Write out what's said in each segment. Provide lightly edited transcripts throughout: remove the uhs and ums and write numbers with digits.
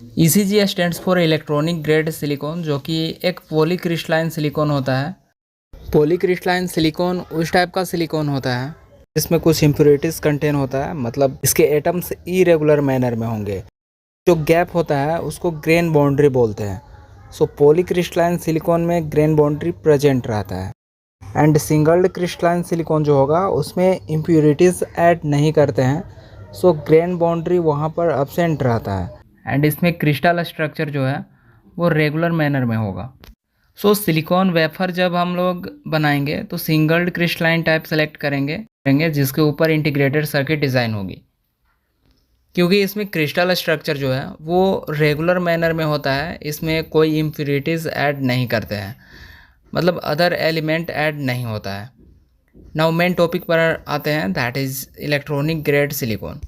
ECG stands for electronic grade silicone, जो कि एक पॉलीक्रिस्टलाइन सिलिकॉन होता है। पॉलीक्रिस्टलाइन सिलिकॉन उस टाइप का सिलिकॉन होता है जिसमें कुछ इम्प्योरिटीज़ कंटेन होता है, मतलब इसके एटम्स इरेगुलर मैनर में होंगे। जो गैप होता है उसको ग्रेन बाउंड्री बोलते हैं। सो पॉलीक्रिस्टलाइन सिलिकॉन में ग्रेन बाउंड्री प्रेजेंट रहता है। एंड सिंगल क्रिस्टलाइन सिलिकॉन जो होगा उसमें इम्प्योरिटीज़ ऐड नहीं करते हैं, सो ग्रेन बाउंड्री वहाँ पर एब्सेंट रहता है। एंड इसमें क्रिस्टल स्ट्रक्चर जो है वो रेगुलर मैनर में होगा। सो सिलिकॉन वेफर जब हम लोग बनाएंगे तो सिंगल क्रिस्टलाइन टाइप सेलेक्ट करेंगे जिसके ऊपर इंटीग्रेटेड सर्किट डिज़ाइन होगी, क्योंकि इसमें क्रिस्टल स्ट्रक्चर जो है वो रेगुलर मैनर में होता है। इसमें कोई इम्प्योरिटीज़ ऐड नहीं करते हैं, मतलब अदर एलिमेंट ऐड नहीं होता है। नाउ मेन टॉपिक पर आते हैं, that is electronic grade silicone.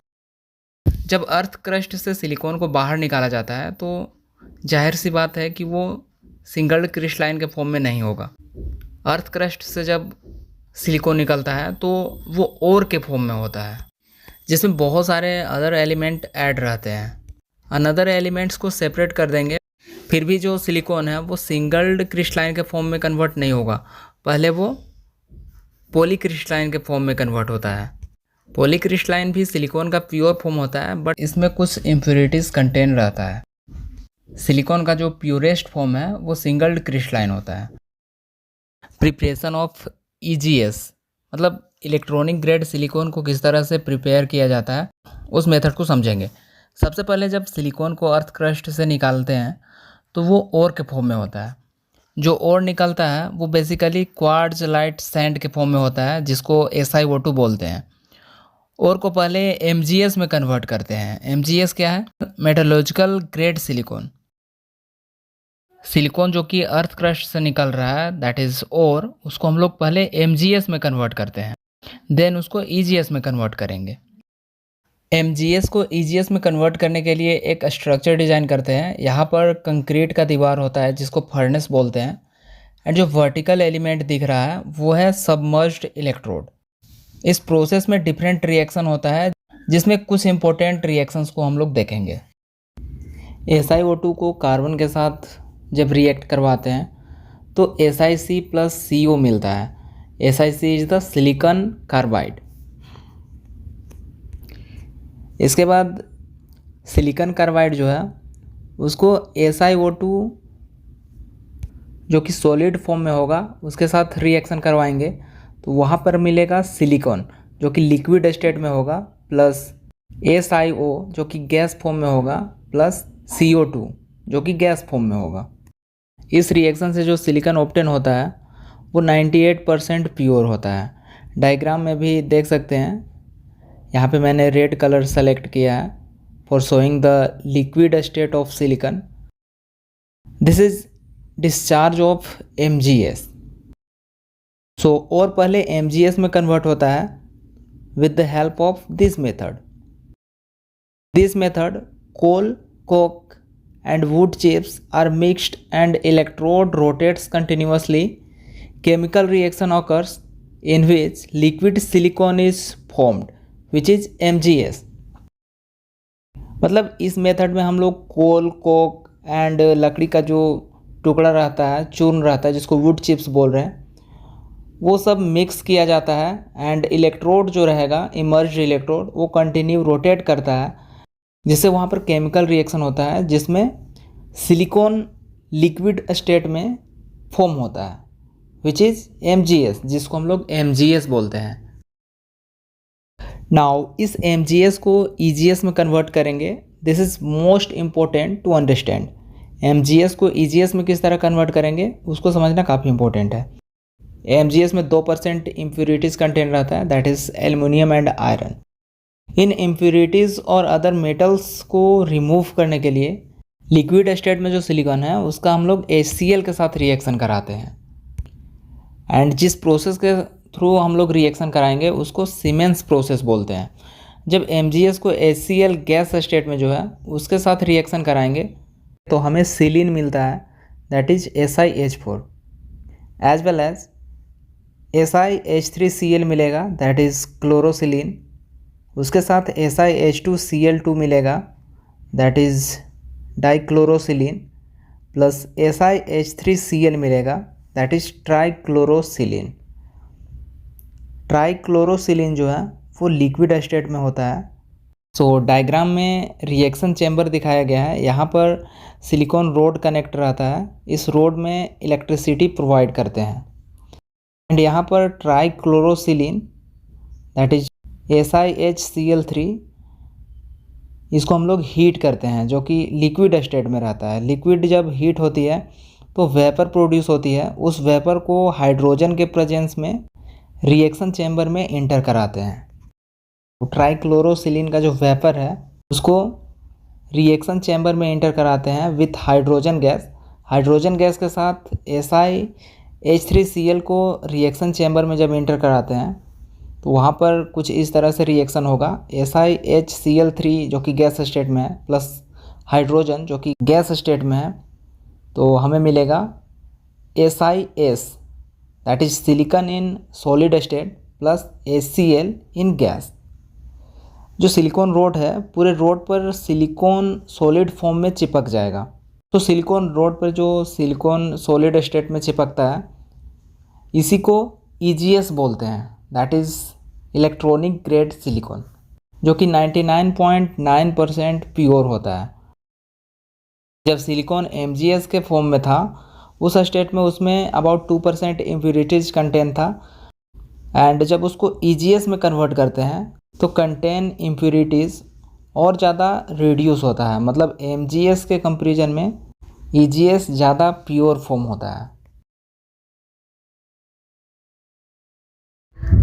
जब अर्थ क्रस्ट से सिलिकॉन को बाहर निकाला जाता है तो जाहिर सी बात है कि वो सिंगल क्रिस्टलाइन के फॉर्म में नहीं होगा। अर्थ क्रस्ट से जब सिलिकॉन निकलता है तो वो ओर के फॉर्म में होता है, जिसमें बहुत सारे अदर एलिमेंट ऐड रहते हैं। अनदर एलिमेंट्स को सेपरेट कर देंगे, फिर भी जो सिलिकॉन है वो सिंगल क्रिस्टलाइन के फॉर्म में कन्वर्ट नहीं होगा, पहले वो पॉलीक्रिस्टलाइन के फॉर्म में कन्वर्ट होता है। पॉलीक्रिस्टलाइन भी सिलिकॉन का प्योर फॉर्म होता है, बट इसमें कुछ इम्प्योरिटीज़ कंटेन रहता है। सिलिकॉन का जो प्योरेस्ट फॉर्म है वो सिंगल क्रिस्टलाइन होता है। प्रिपरेशन ऑफ EGS, मतलब इलेक्ट्रॉनिक ग्रेड सिलिकॉन को किस तरह से प्रिपेयर किया जाता है उस मेथड को समझेंगे। सबसे पहले जब सिलिकॉन को अर्थ क्रस्ट से निकालते हैं तो वो ओर के फॉर्म में होता है। जो ओर निकलता है वो बेसिकली क्वार्ट्ज लाइट सैंड के फॉर्म में होता है, जिसको SiO2 बोलते हैं। ओर को पहले MgS में कन्वर्ट करते हैं। MgS क्या है? Metallurgical grade silicone. सिलिकॉन जो कि अर्थ क्रस्ट से निकल रहा है, दैट इज़ ओर, उसको हम लोग पहले MgS में कन्वर्ट करते हैं, देन उसको EGS में कन्वर्ट करेंगे। MgS को EGS में कन्वर्ट करने के लिए एक स्ट्रक्चर डिज़ाइन करते हैं। यहाँ पर कंक्रीट का दीवार होता है जिसको फर्नेस बोलते हैं, एंड जो वर्टिकल एलिमेंट दिख रहा है वो है सबमर्ज्ड इलेक्ट्रोड। इस प्रोसेस में डिफरेंट रिएक्शन होता है, जिसमें कुछ इंपॉर्टेंट रिएक्शंस को हम लोग देखेंगे। SiO2 को कार्बन के साथ जब रिएक्ट करवाते हैं तो SiC + CO मिलता है। SiC is the silicon carbide. इसके बाद सिलिकॉन कार्बाइड जो है उसको SiO2 जो कि सॉलिड फॉर्म में होगा उसके साथ रिएक्शन करवाएंगे तो वहाँ पर मिलेगा सिलिकॉन जो कि लिक्विड स्टेट में होगा, प्लस SiO जो कि गैस फॉर्म में होगा, प्लस CO2 जो कि गैस फॉर्म में होगा। इस रिएक्शन से जो सिलिकॉन ऑब्टेन होता है वो 98% प्योर होता है। डायग्राम में भी देख सकते हैं, यहाँ पे मैंने रेड कलर सेलेक्ट किया है for showing the liquid state of silicon. This is discharge of MgS। So और पहले MgS में कन्वर्ट होता है with the help of this method. This method coal, coke and wood chips are mixed and electrode rotates continuously. Chemical reaction occurs in which liquid silicon is formed, which is MgS। मतलब इस method में हम लोग कोल, Coke and लकड़ी का जो टुकड़ा रहता है, चूर्ण रहता है, जिसको वुड चिप्स बोल रहे हैं, वो सब मिक्स किया जाता है। एंड इलेक्ट्रोड जो रहेगा, इमर्ज्ड इलेक्ट्रोड, वो कंटिन्यू रोटेट करता है, जिससे वहाँ पर केमिकल रिएक्शन होता है जिसमें सिलिकॉन लिक्विड स्टेट में फॉर्म होता है, विच इज़ MgS, जिसको हम लोग MgS बोलते हैं। नाउ इस MgS को EGS में कन्वर्ट करेंगे। This is most important to understand. MgS को EGS में किस तरह कन्वर्ट करेंगे उसको समझना काफ़ी इंपॉर्टेंट है। MgS में 2% इम्प्योरिटीज़ कंटेंट रहता है, that is aluminium and iron. In impurities और अदर मेटल्स को रिमूव करने के लिए लिक्विड स्टेट में जो सिलिकॉन है उसका हम लोग HCl के साथ रिएक्शन कराते हैं। एंड जिस प्रोसेस के थ्रू हम लोग रिएक्शन कराएंगे उसको सीमेंस प्रोसेस बोलते हैं। जब MgS को HCl गैस स्टेट में जो है उसके साथ रिएक्शन कराएंगे तो हमें सिलीन मिलता है, that is SiH4, as well as SiH3Cl मिलेगा, दैट इज़ क्लोरोसिलीन। उसके साथ SiH2Cl2 मिलेगा, दैट इज़ डाइक्लोरोसिलिन प्लस SiH3Cl मिलेगा, दैट इज ट्राइक्लोरोसिलिन। ट्राइक्लोरोसिलिन जो है वो लिक्विड स्टेट में होता है। सो डायग्राम में रिएक्शन चैम्बर दिखाया गया है। यहाँ पर सिलिकॉन रोड कनेक्ट रहता है, इस रोड में इलेक्ट्रिसिटी प्रोवाइड करते हैं। एंड यहाँ पर ट्राइक्लोरोसिलिन दैट इज SiHCl3, इसको हम लोग हीट करते हैं, जो कि लिक्विड स्टेट में रहता है। लिक्विड जब हीट होती है तो वेपर प्रोड्यूस होती है, उस वेपर को हाइड्रोजन के प्रेजेंस में रिएक्शन चैम्बर में इंटर कराते हैं। तो ट्राइक्लोरोसिलिन का जो वेपर है उसको रिएक्शन चैम्बर में इंटर कराते हैं with hydrogen gas. Hydrogen gas के साथ SiH3Cl को रिएक्शन चैम्बर में जब इंटर कराते हैं तो वहाँ पर कुछ इस तरह से रिएक्शन होगा। SiHCl3 जो कि गैस स्टेट में है प्लस हाइड्रोजन जो कि गैस स्टेट में है, तो हमें मिलेगा SiS that is silicon in solid state plus HCl in gas. जो सिलिकॉन रोड है पूरे रोड पर सिलिकॉन सॉलिड फॉर्म में चिपक जाएगा। तो सिलिकॉन रोड पर जो सिलिकॉन सॉलिड स्टेट में चिपकता है इसी को EGS बोलते हैं, that is electronic grade silicone, जो कि 99.9% प्योर होता है। जब सिलिकॉन MgS के फॉर्म में था उस स्टेट में उसमें अबाउट 2% इम्प्यूरिटीज कंटेन था, एंड जब उसको EGS में कन्वर्ट करते हैं तो कंटेन इम्प्यूरिटीज़ और ज़्यादा रिड्यूस होता है। मतलब MgS के कंपैरिजन में EGS ज़्यादा प्योर फॉर्म होता है।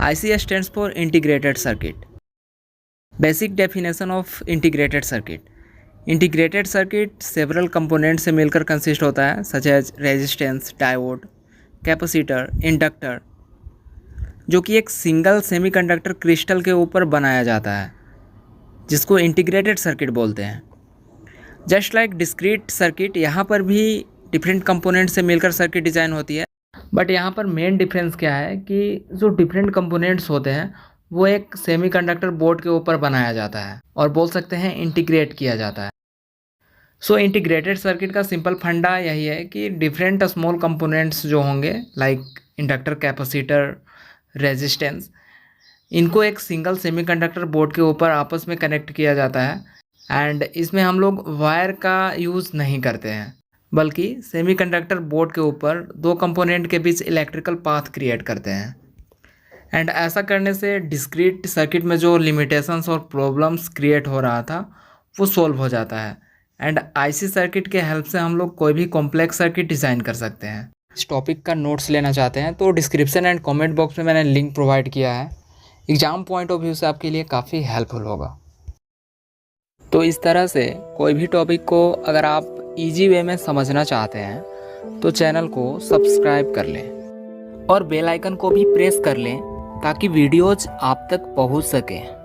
IC stands for integrated circuit. Basic definition of integrated circuit. Integrated circuit several component से मिलकर कंसिस्ट होता है, such as resistance, diode, capacitor, inductor, जो कि एक सिंगल सेमीकंडक्टर क्रिस्टल के ऊपर बनाया जाता है, जिसको इंटीग्रेटेड सर्किट बोलते हैं। जस्ट लाइक डिस्क्रीट सर्किट, यहाँ पर भी डिफरेंट कंपोनेंट से मिलकर सर्किट डिज़ाइन होती है, बट यहाँ पर मेन डिफरेंस क्या है कि जो डिफरेंट कंपोनेंट्स होते हैं वो एक सेमीकंडक्टर बोर्ड के ऊपर बनाया जाता है और बोल सकते हैं इंटीग्रेट किया जाता है। सो इंटीग्रेटेड सर्किट का सिंपल फंडा यही है कि डिफरेंट स्मॉल कंपोनेंट्स जो होंगे लाइक इंडक्टर, कैपेसिटर, रेजिस्टेंस, इनको एक सिंगल सेमीकंडक्टर बोर्ड के ऊपर आपस में कनेक्ट किया जाता है। एंड इसमें हम लोग वायर का यूज़ नहीं करते हैं, बल्कि सेमीकंडक्टर बोर्ड के ऊपर दो कंपोनेंट के बीच इलेक्ट्रिकल पाथ क्रिएट करते हैं। एंड ऐसा करने से डिस्क्रीट सर्किट में जो लिमिटेशंस और प्रॉब्लम्स क्रिएट हो रहा था वो सॉल्व हो जाता है। एंड IC सर्किट के हेल्प से हम लोग कोई भी कॉम्प्लेक्स सर्किट डिज़ाइन कर सकते हैं। इस टॉपिक का नोट्स लेना चाहते हैं तो डिस्क्रिप्शन एंड कमेंट बॉक्स में मैंने लिंक प्रोवाइड किया है, एग्ज़ाम पॉइंट ऑफ व्यू से आपके लिए काफ़ी हेल्पफुल होगा। तो इस तरह से कोई भी टॉपिक को अगर आप ईजी वे में समझना चाहते हैं तो चैनल को सब्सक्राइब कर लें और बेल आइकन को भी प्रेस कर लें ताकि वीडियोज़ आप तक पहुंच सकें।